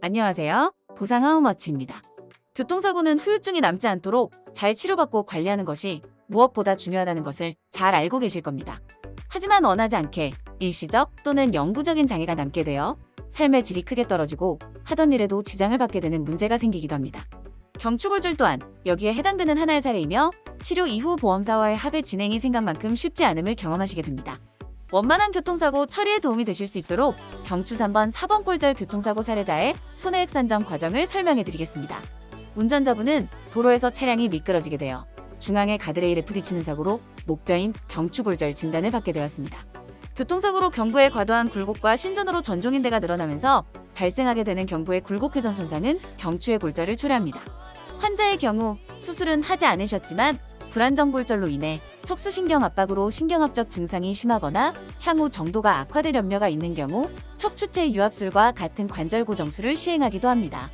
안녕하세요. 보상 하우머치입니다. 교통사고는 후유증이 남지 않도록 잘 치료받고 관리하는 것이 무엇보다 중요하다는 것을 잘 알고 계실 겁니다. 하지만 원하지 않게 일시적 또는 영구적인 장애가 남게 되어 삶의 질이 크게 떨어지고 하던 일에도 지장을 받게 되는 문제가 생기기도 합니다. 경추골절 또한 여기에 해당되는 하나의 사례이며 치료 이후 보험사와의 합의 진행이 생각만큼 쉽지 않음을 경험하시게 됩니다. 원만한 교통사고 처리에 도움이 되실 수 있도록 경추 3번, 4번 골절 교통사고 사례자의 손해액 산정 과정을 설명해 드리겠습니다. 운전자분은 도로에서 차량이 미끄러지게 되어 중앙의 가드레일에 부딪히는 사고로 목뼈인 경추골절 진단을 받게 되었습니다. 교통사고로 경부의 과도한 굴곡과 신전으로 전종인대가 늘어나면서 발생하게 되는 경부의 굴곡회전 손상은 경추의 골절을 초래합니다. 환자의 경우 수술은 하지 않으셨지만 불안정 골절로 인해 척수신경 압박으로 신경학적 증상이 심하거나 향후 정도가 악화될 염려가 있는 경우 척추체 유압술과 같은 관절 고정술을 시행하기도 합니다.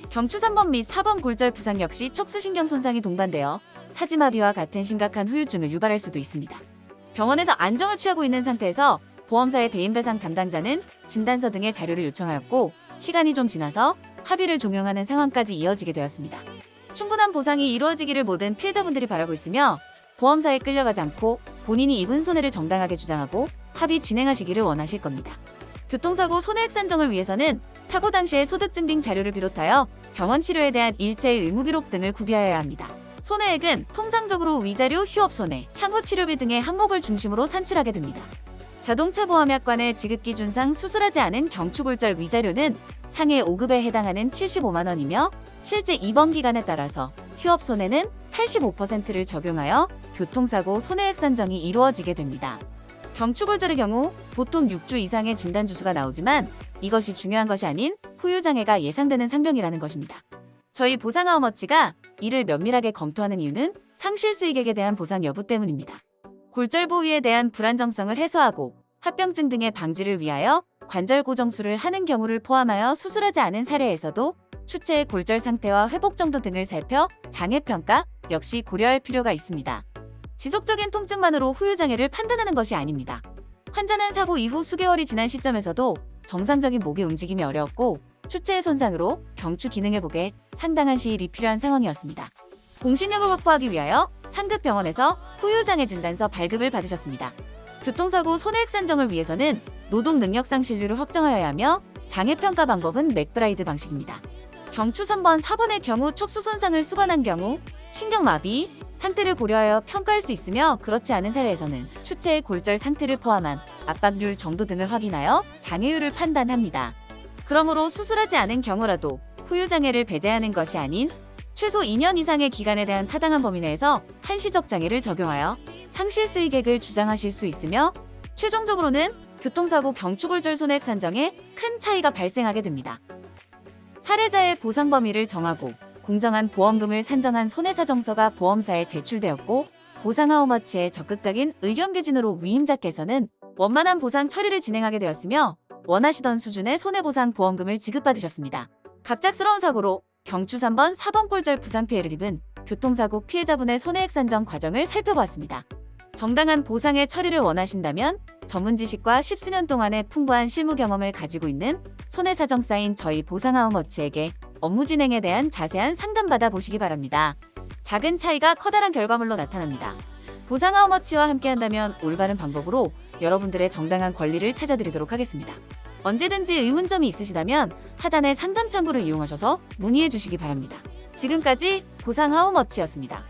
경추 3번 및 4번 골절 부상 역시 척수신경 손상이 동반되어 사지마비와 같은 심각한 후유증을 유발할 수도 있습니다. 병원에서 안정을 취하고 있는 상태에서 보험사의 대인배상 담당자는 진단서 등의 자료를 요청하였고 시간이 좀 지나서 합의를 종용하는 상황까지 이어지게 되었습니다. 충분한 보상이 이루어지기를 모든 피해자분들이 바라고 있으며 보험사에 끌려가지 않고 본인이 입은 손해를 정당하게 주장하고 합의 진행하시기를 원하실 겁니다. 교통사고 손해액 산정을 위해서는 사고 당시의 소득증빙 자료를 비롯하여 병원 치료에 대한 일체의 의무 기록 등을 구비하여야 합니다. 손해액은 통상적으로 위자료, 휴업손해, 향후 치료비 등의 항목을 중심으로 산출하게 됩니다. 자동차 보험약관의 지급기준상 수술하지 않은 경추골절 위자료는 상해 5급에 해당하는 75만 원이며 실제 입원 기간에 따라서 휴업손해는 85%를 적용하여 교통사고 손해액 산정이 이루어지게 됩니다. 경추골절의 경우 보통 6주 이상의 진단주수가 나오지만 이것이 중요한 것이 아닌 후유장애가 예상되는 상병이라는 것입니다. 저희 보상하우머치가 이를 면밀하게 검토하는 이유는 상실 수익액에 대한 보상 여부 때문입니다. 골절 부위에 대한 불안정성을 해소하고 합병증 등의 방지를 위하여 관절 고정술을 하는 경우를 포함하여 수술하지 않은 사례에서도 추체의 골절 상태와 회복 정도 등을 살펴 장애평가 역시 고려할 필요가 있습니다. 지속적인 통증만으로 후유장애를 판단하는 것이 아닙니다. 환자는 사고 이후 수개월이 지난 시점에서도 정상적인 목의 움직임이 어려웠고 추체의 손상으로 경추 기능 회복에 상당한 시일이 필요한 상황이었습니다. 공신력을 확보하기 위하여 상급 병원에서 후유장애 진단서 발급을 받으셨습니다. 교통사고 손해액 산정을 위해서는 노동 능력 상실률을 확정하여야 하며 장애평가 방법은 맥브라이드 방식입니다. 경추 3번, 4번의 경우 척수 손상을 수반한 경우 신경마비 상태를 고려하여 평가할 수 있으며 그렇지 않은 사례에서는 추체의 골절 상태를 포함한 압박률 정도 등을 확인하여 장애율을 판단합니다. 그러므로 수술하지 않은 경우라도 후유장애를 배제하는 것이 아닌 최소 2년 이상의 기간에 대한 타당한 범위 내에서 한시적 장애를 적용하여 상실 수익액을 주장하실 수 있으며 최종적으로는 교통사고 경추골절 손해액 산정에 큰 차이가 발생하게 됩니다. 사례자의 보상 범위를 정하고 공정한 보험금을 산정한 손해사정서가 보험사에 제출되었고 보상하우머치의 적극적인 의견 개진으로 위임자께서는 원만한 보상 처리를 진행하게 되었으며 원하시던 수준의 손해보상 보험금을 지급받으셨습니다. 갑작스러운 사고로 경추 3번, 4번 골절 부상 피해를 입은 교통사고 피해자분의 손해액 산정 과정을 살펴보았습니다. 정당한 보상의 처리를 원하신다면 전문 지식과 십수년 동안의 풍부한 실무 경험을 가지고 있는 손해사정사인 저희 보상하우머치에게 업무 진행에 대한 자세한 상담받아 보시기 바랍니다. 작은 차이가 커다란 결과물로 나타납니다. 보상하우머치와 함께한다면 올바른 방법으로 여러분들의 정당한 권리를 찾아드리도록 하겠습니다. 언제든지 의문점이 있으시다면 하단의 상담 창구를 이용하셔서 문의해 주시기 바랍니다. 지금까지 보상하우머치였습니다.